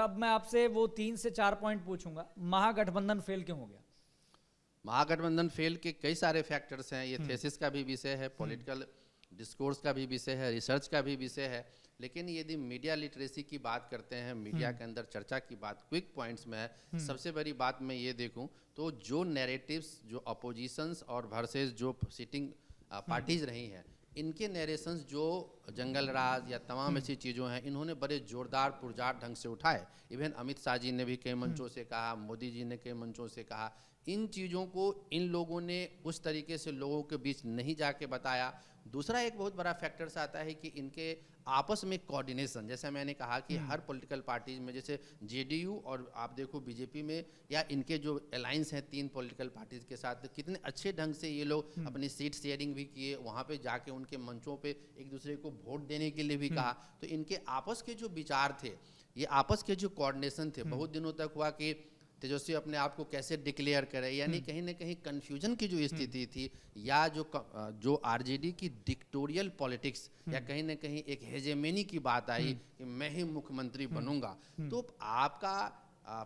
अब मैं आपसे वो 3 से 4 पॉइंट पूछूंगा। महागठबंधन फेल क्यों हो गया? महागठबंधन फेल के कई सारे फैक्टर्स हैं। ये थेसिस का भी विषय है, पॉलिटिकल डिस्कोर्स का भी विषय है, रिसर्च का भी विषय है। लेकिन यदि मीडिया लिटरेसी की बात करते हैं, मीडिया के अंदर चर्चा की बात क्विक पॉइंट्स में है, सबसे बड़ी बात मैं ये देखूं तो जो नैरेटिव्स, जो अपोजिशंस और वर्सेस जो सिटिंग पार्टीज रही हैं, इनके नरेशंस जो जंगल राज या तमाम ऐसी चीज़ों हैं, इन्होंने बड़े जोरदार पुरजार ढंग से उठाए। इवन अमित शाह जी ने भी कई मंचों से कहा, मोदी जी ने कई मंचों से कहा। इन चीज़ों को इन लोगों ने उस तरीके से लोगों के बीच नहीं जाके बताया। दूसरा एक बहुत बड़ा फैक्टर्स आता है कि इनके आपस में कोऑर्डिनेशन, जैसे मैंने कहा कि हर पॉलिटिकल पार्टीज में, जैसे जेडीयू और आप देखो बीजेपी में, या इनके जो अलायंस हैं 3 पॉलिटिकल पार्टीज के साथ, तो कितने अच्छे ढंग से ये लोग अपनी सीट शेयरिंग भी किए, वहाँ पे जाके उनके मंचों पे एक दूसरे को वोट देने के लिए भी कहा। तो इनके आपस के जो विचार थे, ये आपस के जो कोऑर्डिनेशन थे, बहुत दिनों तक हुआ कि तेजस्वी अपने आप को कैसे डिक्लेयर करे, यानी कहीं ना कहीं कंफ्यूजन की जो स्थिति थी, या जो आरजेडी की डिक्टोरियल पॉलिटिक्स, या कहीं ना कहीं एक हेजेमनी की बात आई कि मैं ही मुख्यमंत्री बनूंगा। तो आपका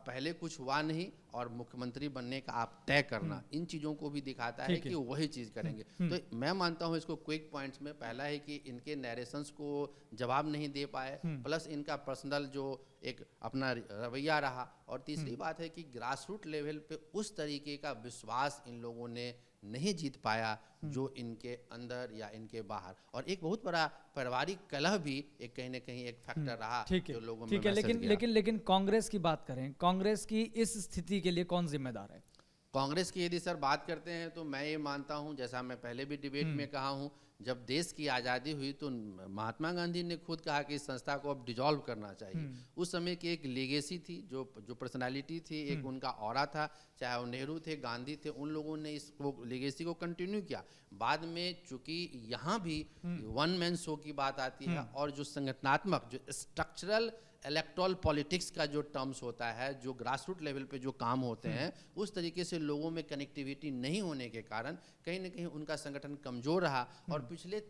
पहले कुछ हुआ नहीं और मुख्यमंत्री बनने का आप तय करना, इन चीज़ों को भी दिखाता है कि वही चीज़ करेंगे। तो मैं मानता हूँ इसको क्विक पॉइंट्स में, पहला है कि इनके नैरेशंस को जवाब नहीं दे पाए, प्लस इनका पर्सनल जो एक अपना रवैया रहा, और तीसरी बात है कि ग्रास रूट लेवल पे उस तरीके का विश्वास इन लोगों ने नहीं जीत पाया जो इनके अंदर या इनके बाहर। और एक बहुत बड़ा पारिवारिक कलह भी एक कहीं ना कहीं एक फैक्टर रहा जो लोगों में मैसेज गया। लेकिन कांग्रेस की बात करें, कांग्रेस की इस स्थिति के लिए कौन जिम्मेदार है? कांग्रेस की यदि सर बात करते हैं तो मैं ये मानता हूं, जैसा मैं पहले भी डिबेट में कहा हूं, जब देश की आज़ादी हुई तो महात्मा गांधी ने खुद कहा कि इस संस्था को अब डिजॉल्व करना चाहिए। उस समय की एक लेगेसी थी, जो पर्सनालिटी थी, एक उनका ऑरा था, चाहे वो नेहरू थे, गांधी थे, उन लोगों ने इस लेगेसी को कंटिन्यू किया। बाद में चूंकि यहाँ भी वन मैन शो की बात आती है, और जो संगठनात्मक, जो स्ट्रक्चरल इलेक्टोरल पॉलिटिक्स का जो टर्म्स होता है, जो ग्रास रूट लेवल पे जो काम होते हैं, उस तरीके से लोगों में कनेक्टिविटी नहीं होने के कारण कहीं ना कहीं उनका संगठन कमजोर रहा। और पिछले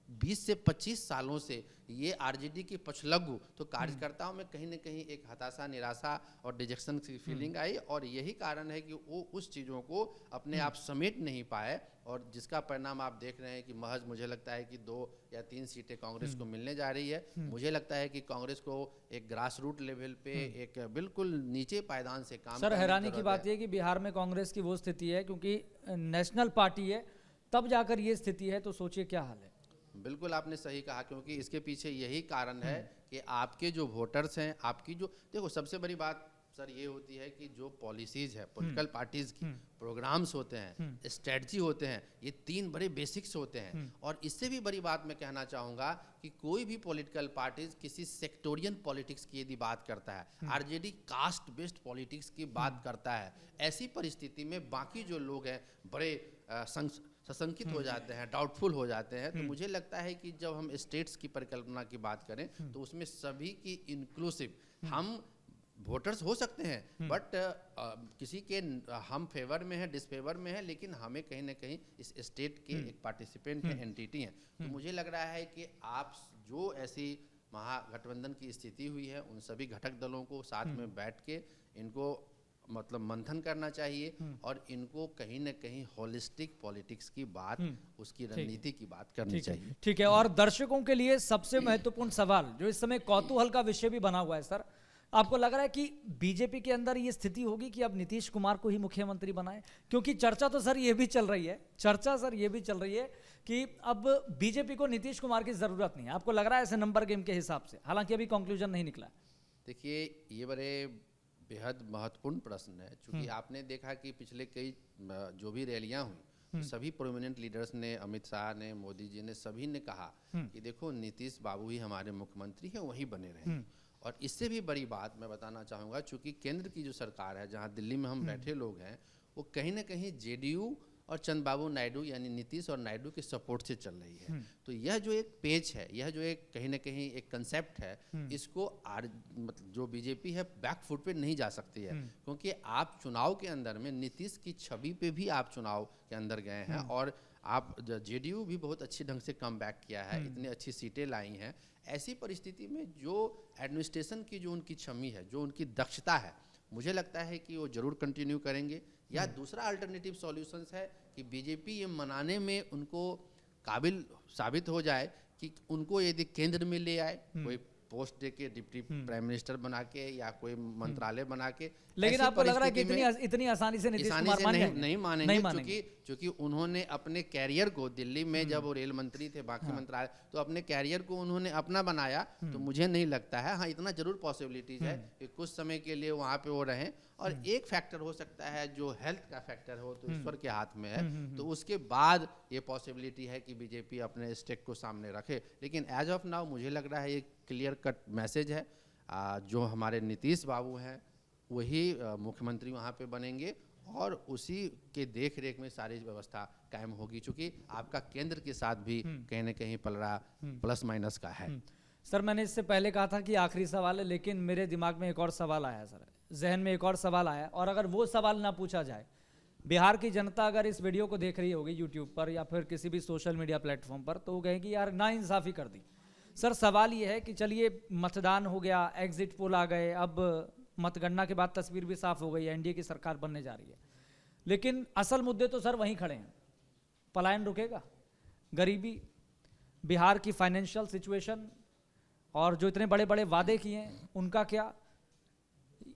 20 से 25 सालों से ये आरजेडी की पछलग्गू, तो कार्यकर्ताओं में कहीं ना कहीं एक हताशा, निराशा और डिजेक्शन की फीलिंग आई, और यही कारण है कि वो उस चीज़ों को अपने आप समेट नहीं पाए, और जिसका परिणाम आप देख रहे हैं कि महज मुझे लगता है कि 2 या 3 सीटें कांग्रेस को मिलने जा रही है। मुझे लगता है कि कांग्रेस को एक ग्रास रूट लेवल पे एक बिल्कुल नीचे पायदान से काम। सर, हैरानी की बात यह कि बिहार में कांग्रेस की वो स्थिति है, क्योंकि नेशनल पार्टी है, तब जाकर ये स्थिति है, तो सोचिए क्या हाल है। बिल्कुल आपने सही कहा, क्योंकि इसके पीछे यही कारण है कि आपके जो वोटर्स हैं, आपकी जो, देखो सबसे बड़ी बात सर ये होती है कि जो पॉलिसीज है पॉलिटिकल पार्टीज की, प्रोग्राम्स होते हैं, स्ट्रेटजी होते हैं, ये 3 बड़े बेसिक्स होते हैं। और इससे भी बड़ी बात मैं कहना चाहूँगा कि कोई भी पॉलिटिकल पार्टीज किसी सेक्टोरियन पॉलिटिक्स की यदि बात करता है, आरजेडी कास्ट बेस्ड पॉलिटिक्स की बात करता है, ऐसी परिस्थिति में बाकी जो लोग हैं बड़े सशंकित हो जाते हैं, डाउटफुल हो जाते हैं। तो मुझे लगता है कि जब हम स्टेट्स की परिकल्पना की बात करें तो उसमें सभी की इंक्लूसिव, हम वोटर्स हो सकते हैं, बट किसी के हम फेवर में है, डिसफेवर में है, लेकिन हमें कहीं ना कहीं इस स्टेट के एक पार्टिसिपेंट हैं, एंटिटी हैं। तो मुझे लग रहा है कि आप जो ऐसी महागठबंधन की स्थिति हुई है, उन सभी घटक दलों को साथ में बैठ के इनको मतलब मंथन करना चाहिए, और इनको कहीं ना कहीं होलिस्टिक पॉलिटिक्स की बात, उसकी रणनीति की बात करनी चाहिए। ठीक है। और दर्शकों के लिए सबसे महत्वपूर्ण सवाल जो इस समय कौतूहल का विषय भी बना हुआ है, सर, आपको लग रहा है कि बीजेपी के अंदर ये स्थिति होगी कि अब नीतीश कुमार को ही मुख्यमंत्री बनाए? क्योंकि चर्चा तो सर ये भी चल रही है, कि अब बीजेपी को नीतीश कुमार की जरूरत नहीं है। आपको लग रहा है ऐसे नंबर गेम के हिसाब से? हालांकि अभी कंक्लूजन नहीं निकला। देखिए, ये बड़े बेहद महत्वपूर्ण प्रश्न है, क्योंकि आपने देखा कि पिछले कई जो भी रैलियां हुई, सभी प्रोमिनेंट लीडर्स ने, अमित शाह ने, मोदी जी ने, सभी ने कहा कि देखो नीतीश बाबू ही हमारे मुख्यमंत्री हैं, वही बने रहें। और इससे भी बड़ी बात मैं बताना चाहूँगा, चूंकि केंद्र की जो सरकार है, जहाँ दिल्ली में हम बैठे लोग हैं, वो कहीं ना कहीं जेडीयू और चंद्रबाबू नायडू यानी नीतीश और नायडू के सपोर्ट से चल रही है। तो यह जो एक पेज है, यह जो एक कहीं ना कहीं एक कंसेप्ट है, इसको मतलब जो बीजेपी है बैक फुट पे नहीं जा सकती है, क्योंकि आप चुनाव के अंदर में नीतीश की छवि पे भी आप चुनाव के अंदर गए हैं, और आप जेडीयू भी बहुत अच्छी ढंग से कम बैक किया है, इतनी अच्छी सीटें लाई हैं। ऐसी परिस्थिति में जो एडमिनिस्ट्रेशन की जो उनकी क्षमता है, जो उनकी दक्षता है, मुझे लगता है कि वो जरूर कंटिन्यू करेंगे। या दूसरा अल्टरनेटिव सॉल्यूशंस है कि बीजेपी ये मनाने में उनको काबिल साबित हो जाए कि उनको यदि केंद्र में ले आए, कोई पोस्ट दे के डिप्टी प्राइम मिनिस्टर बना के या कोई मंत्रालय बना के। लेकिन आपको लग रहा है कि इतनी आसानी से नीतीश कुमार मान जाएंगे? नहीं मानेंगे, क्योंकि उन्होंने अपने कैरियर को दिल्ली में जब वो रेल मंत्री थे, बाकी मंत्रालय, तो अपने कैरियर को उन्होंने अपना बनाया। तो मुझे नहीं लगता है, हाँ इतना जरूर पॉसिबिलिटीज है कि कुछ समय के लिए वहाँ पे वो रहें। और एक फैक्टर हो सकता है जो हेल्थ का फैक्टर हो, तो ईश्वर के हाथ में है, तो उसके बाद ये पॉसिबिलिटी है कि बीजेपी अपने स्टेक को सामने रखे। लेकिन एज ऑफ नाउ मुझे लग रहा है ये क्लियर कट मैसेज है, जो हमारे नीतीश बाबू हैं वही मुख्यमंत्री वहाँ पे बनेंगे और उसी के देख रेख में सारी व्यवस्था कायम होगी, चूँकि आपका केंद्र के साथ भी कहीं ना कहीं पलड़ा प्लस माइनस का है। सर मैंने इससे पहले कहा था कि आखिरी सवाल है, लेकिन मेरे दिमाग में एक और सवाल आया सर, जहन में एक और सवाल आया, और अगर वो सवाल ना पूछा जाए, बिहार की जनता अगर इस वीडियो को देख रही होगी यूट्यूब पर या फिर किसी भी सोशल मीडिया प्लेटफॉर्म पर, तो वो कहेगी यार नाइंसाफ़ी कर दी। सर सवाल ये है कि चलिए मतदान हो गया, एग्जिट पोल आ गए, अब मतगणना के बाद तस्वीर भी साफ हो गई, एनडीए की सरकार बनने जा रही है, लेकिन असल मुद्दे तो सर वहीं खड़े हैं। पलायन रुकेगा, गरीबी, बिहार की फाइनेंशियल सिचुएशन, और जो इतने बड़े बड़े वादे किए हैं उनका क्या,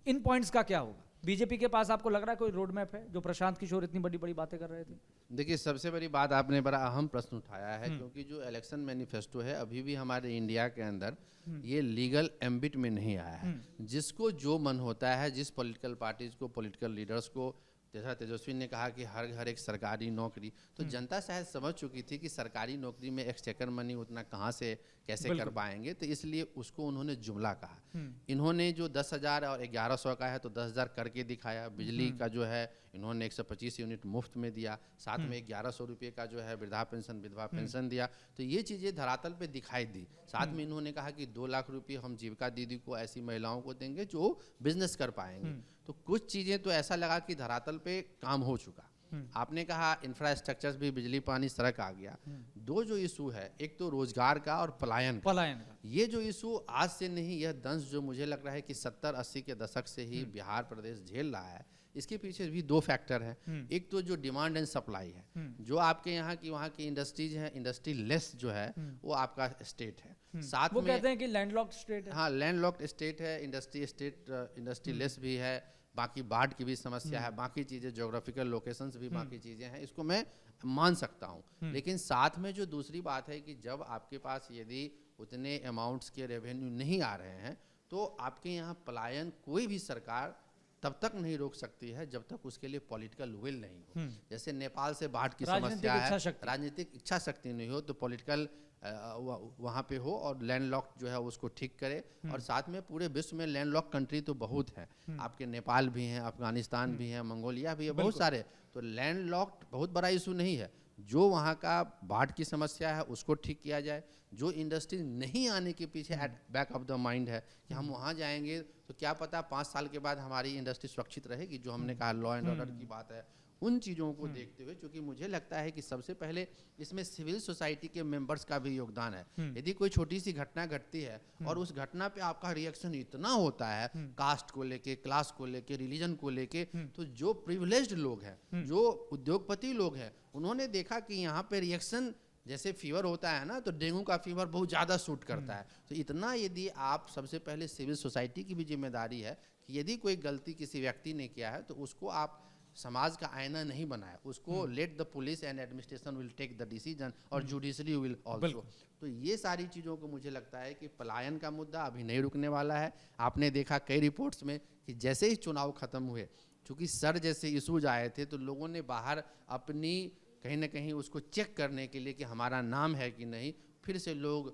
इन पॉइंट्स का क्या होगा? बीजेपी के पास आपको लग रहा है कोई रोड मैप है, जो प्रशांत किशोर इतनी बड़ी बड़ी बातें कर रहे थे? देखिए, सबसे बड़ी बात आपने बड़ा अहम प्रश्न उठाया है, क्योंकि जो इलेक्शन मैनिफेस्टो है अभी भी हमारे इंडिया के अंदर ये लीगल एम्बिट में नहीं आया है। जिसको जो मन होता है, जिस पॉलिटिकल पार्टीज को, पॉलिटिकल लीडर्स को, जैसा तेजस्वी ने कहा कि हर घर एक सरकारी नौकरी, तो जनता शायद समझ चुकी थी कि सरकारी नौकरी में एक्सचेकर मनी उतना कहाँ से कैसे कर पाएंगे, तो इसलिए उसको उन्होंने जुमला कहा। इन्होंने जो 10,000 और 1100 का है तो 10,000 करके दिखाया। बिजली का जो है इन्होंने 125 यूनिट मुफ्त में दिया, साथ में 1100 रुपये का जो है वृद्धा पेंशन, विधवा पेंशन दिया। तो ये चीज़ें धरातल पे दिखाई दी। साथ में इन्होंने कहा कि 2 लाख रुपये हम जीविका दीदी को, ऐसी महिलाओं को देंगे जो बिजनेस कर पाएंगे। तो कुछ चीज़ें तो ऐसा लगा कि धरातल पे काम हो चुका। आपने कहा इंफ्रास्ट्रक्चर्स भी, बिजली पानी सड़क आ गया। दो जो इशू है, एक तो रोजगार का और पलायन का। ये जो इशू आज से नहीं, यह दंश जो मुझे लग रहा है कि 70-80 के दशक से ही बिहार प्रदेश झेल रहा है। इसके पीछे भी 2 फैक्टर हैं। एक तो जो डिमांड एंड सप्लाई है, जो आपके यहाँ की वहाँ की इंडस्ट्रीज हैं, इंडस्ट्री लेस जो है वो आपका स्टेट है। साथ वो में कहते हैं कि लैंडलॉक्ड स्टेट है। हाँ, लैंडलॉक्ड स्टेट है, इंडस्ट्री लेस भी है, बाकी बाढ़ की भी समस्या है, बाकी चीज़ें, ज्योग्राफिकल लोकेशंस भी बाकी चीज़ें हैं, इसको मैं मान सकता हूँ। लेकिन साथ में जो दूसरी बात है कि जब आपके पास यदि उतने अमाउंट्स के रेवेन्यू नहीं आ रहे हैं, तो आपके यहाँ पलायन कोई भी सरकार तब तक नहीं रोक सकती है जब तक उसके लिए पॉलिटिकल विल नहीं हो। जैसे नेपाल से बाढ़ की समस्या है, राजनीतिक इच्छा शक्ति नहीं हो, तो पॉलिटिकल वहाँ पे हो और लैंडलॉक जो है उसको ठीक करे। और साथ में पूरे विश्व में लैंडलॉक कंट्री तो बहुत है, आपके नेपाल भी हैं, अफगानिस्तान भी है, मंगोलिया भी है, बहुत सारे। तो लैंडलॉक्ड बहुत बड़ा इशू नहीं है। जो वहाँ का बाढ़ की समस्या है उसको ठीक किया जाए। जो इंडस्ट्री नहीं आने के पीछे at back of the mind है कि हम वहाँ जाएंगे तो क्या पता 5 साल के बाद हमारी इंडस्ट्री सुरक्षित रहेगी, जो हमने कहा लॉ एंड ऑर्डर की बात है, उन चीज़ों को देखते हुए, क्योंकि मुझे लगता है कि सबसे पहले इसमें सिविल सोसाइटी के मेंबर्स का भी योगदान है। यदि कोई छोटी सी घटना घटती है और उस घटना पे आपका रिएक्शन इतना होता है, कास्ट को लेके, क्लास को लेके, रिलीजन को लेके, तो जो प्रिविलेज्ड लोग हैं, जो उद्योगपति लोग हैं, उन्होंने देखा कि यहाँ पे रिएक्शन, जैसे फीवर होता है ना, तो डेंगू का फीवर बहुत ज़्यादा सूट करता है। तो इतना यदि आप, सबसे पहले सिविल सोसाइटी की भी जिम्मेदारी है कि यदि कोई गलती किसी व्यक्ति ने किया है तो उसको आप समाज का आईना नहीं बनाया, उसको let the police and administration will take the decision और जुडिशरी विल ऑल्सो। तो ये सारी चीज़ों को मुझे लगता है कि पलायन का मुद्दा अभी नहीं रुकने वाला है। आपने देखा कई रिपोर्ट्स में कि जैसे ही चुनाव खत्म हुए, चूँकि सर जैसे इशूज आए थे, तो लोगों ने बाहर अपनी कहीं ना कहीं उसको चेक करने के लिए कि हमारा नाम है कि नहीं, फिर से लोग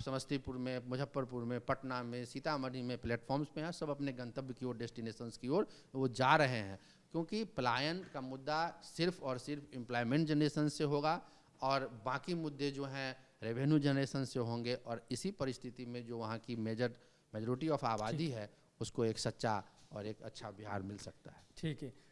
समस्तीपुर में, मुजफ्फरपुर में, पटना में, सीतामढ़ी में प्लेटफॉर्म्स पे हैं, सब अपने गंतव्य की ओर, डेस्टिनेशंस की ओर वो जा रहे हैं। क्योंकि पलायन का मुद्दा सिर्फ और सिर्फ एम्प्लॉयमेंट जनरेशन से होगा और बाकी मुद्दे जो हैं रेवेन्यू जनरेशन से होंगे। और इसी परिस्थिति में जो वहाँ की मेजॉरिटी ऑफ आबादी है, उसको एक सच्चा और एक अच्छा बिहार मिल सकता है। ठीक है।